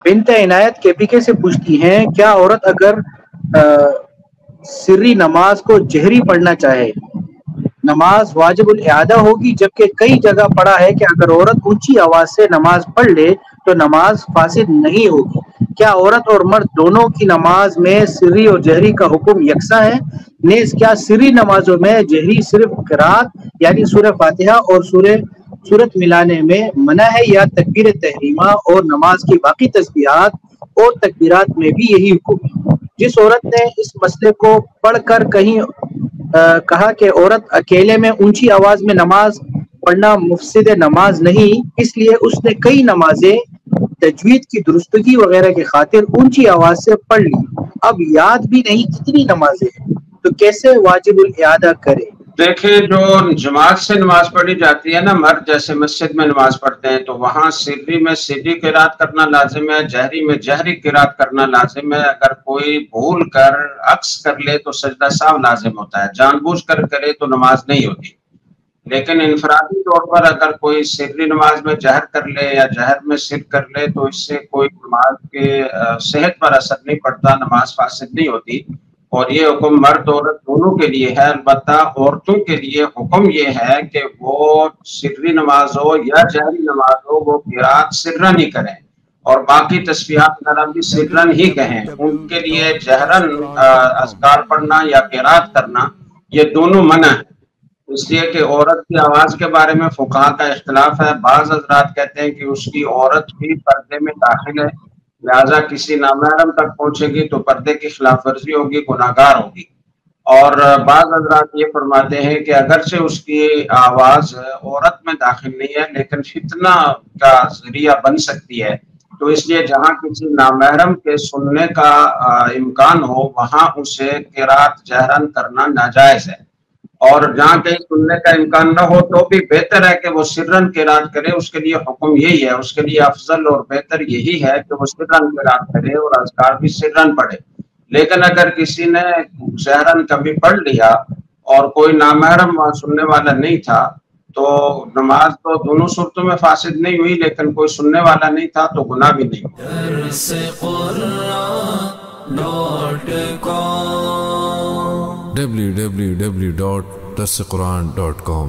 بنت عنایت کے پی کے سے پوچھتی ہیں کیا عورت اگر سری نماز کو جہری پڑھنا چاہے نماز واجب الاعادہ ہوگی، جبکہ کئی جگہ پڑھا ہے کہ اگر عورت اونچی آواز سے نماز پڑھ لے تو نماز فاسد نہیں ہوگی۔ کیا عورت اور مرد دونوں کی نماز میں سری اور جہری کا حکم یکساں ہے؟ نیز کیا سری نمازوں میں جہری صرف قرات یعنی سورہ فاتحہ اور سورت ملانے میں منع ہے، یا تکبیر تحریمہ اور نماز کی باقی تسبیحات اور تکبیرات میں بھی یہی حکم ہے؟ جس عورت نے اس مسئلے کو پڑھ کر کہیں کہا کہ عورت اکیلے میں اونچی آواز میں نماز پڑھنا مفسد نماز نہیں، اس لیے اس نے کئی نمازیں تجوید کی درستگی وغیرہ کی خاطر اونچی آواز سے پڑھ لی، اب یاد بھی نہیں کتنی نمازیں ہیں، تو کیسے واجب الاعادہ کرے؟ دیکھیں، جو جماعت سے نماز پڑھی جاتی ہے نا، مرد جیسے مسجد میں نماز پڑھتے ہیں تو وہاں سری میں سری قرات کرنا لازم ہے، جہری میں جہری قرات کرنا لازم ہے۔ اگر کوئی بھول کر عکس کر لے تو سجدہ سہو لازم ہوتا ہے، جان بوجھ کر کرے تو نماز نہیں ہوتی۔ لیکن انفرادی طور پر اگر کوئی سری نماز میں جہر کر لے یا جہر میں سر کر لے تو اس سے کوئی نماز کے صحت پر اثر نہیں پڑتا، نماز فاسد نہیں ہوتی۔ اور یہ حکم مرد عورت دونوں کے لیے ہے، البتہ عورتوں کے لیے حکم یہ ہے کہ وہ سری نماز ہو یا جہری نماز ہو وہ قرات سرن ہی کریں، اور باقی تسبیحات وغیرہ بھی سرن ہی کہیں۔ ان کے لیے جہرن اذکار پڑھنا یا قرات کرنا یہ دونوں منع ہے، اس لیے کہ عورت کی آواز کے بارے میں فقہا کا اختلاف ہے۔ بعض حضرات کہتے ہیں کہ اس کی عورت بھی پردے میں داخل ہے، لہذا کسی نامحرم تک پہنچے گی تو پردے کی خلاف ورزی ہوگی، گناہگار ہوگی۔ اور بعض حضرات یہ فرماتے ہیں کہ اگرچہ اس کی آواز عورت میں داخل نہیں ہے لیکن فتنہ کا ذریعہ بن سکتی ہے، تو اس لیے جہاں کسی نامحرم کے سننے کا امکان ہو وہاں اسے قرات جہرن کرنا ناجائز ہے، اور جہاں کہیں سننے کا امکان نہ ہو تو بھی بہتر ہے کہ وہ سرن قرات کرے، اس کے لیے حکم یہی ہے، اس کے لیے افضل اور بہتر یہی ہے کہ وہ سرن قرات کرے اور اذکار بھی سرن پڑھے۔ لیکن اگر کسی نے جہرن کبھی پڑھ لیا اور کوئی نامحرم سننے والا نہیں تھا تو نماز تو دونوں صورتوں میں فاسد نہیں ہوئی، لیکن کوئی سننے والا نہیں تھا تو گناہ بھی نہیں www.darsequran.com